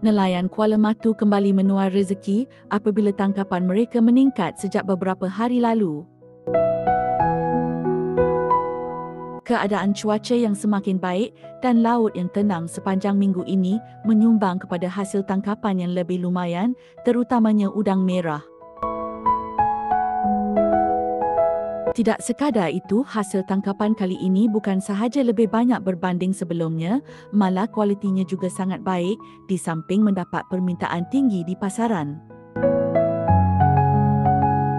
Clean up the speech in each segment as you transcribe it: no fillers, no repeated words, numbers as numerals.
Nelayan Kuala Matu kembali menuai rezeki apabila tangkapan mereka meningkat sejak beberapa hari lalu. Keadaan cuaca yang semakin baik dan laut yang tenang sepanjang minggu ini menyumbang kepada hasil tangkapan yang lebih lumayan, terutamanya udang merah. Tidak sekadar itu, hasil tangkapan kali ini bukan sahaja lebih banyak berbanding sebelumnya, malah kualitinya juga sangat baik di samping mendapat permintaan tinggi di pasaran.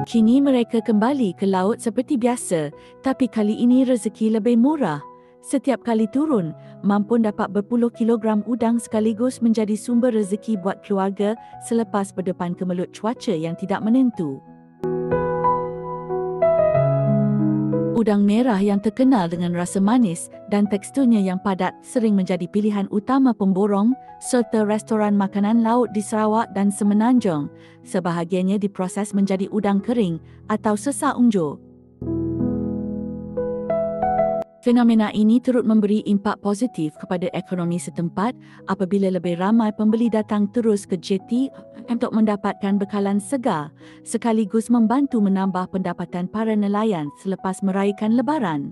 Kini mereka kembali ke laut seperti biasa, tapi kali ini rezeki lebih murah. Setiap kali turun, mampu dapat berpuluh kilogram udang sekaligus menjadi sumber rezeki buat keluarga selepas berdepan kemelut cuaca yang tidak menentu. Udang merah yang terkenal dengan rasa manis dan teksturnya yang padat sering menjadi pilihan utama pemborong serta restoran makanan laut di Sarawak dan Semenanjung. Sebahagiannya diproses menjadi udang kering atau sesak unjuk. Fenomena ini turut memberi impak positif kepada ekonomi setempat apabila lebih ramai pembeli datang terus ke jeti untuk mendapatkan bekalan segar, sekaligus membantu menambah pendapatan para nelayan selepas meraihkan Lebaran.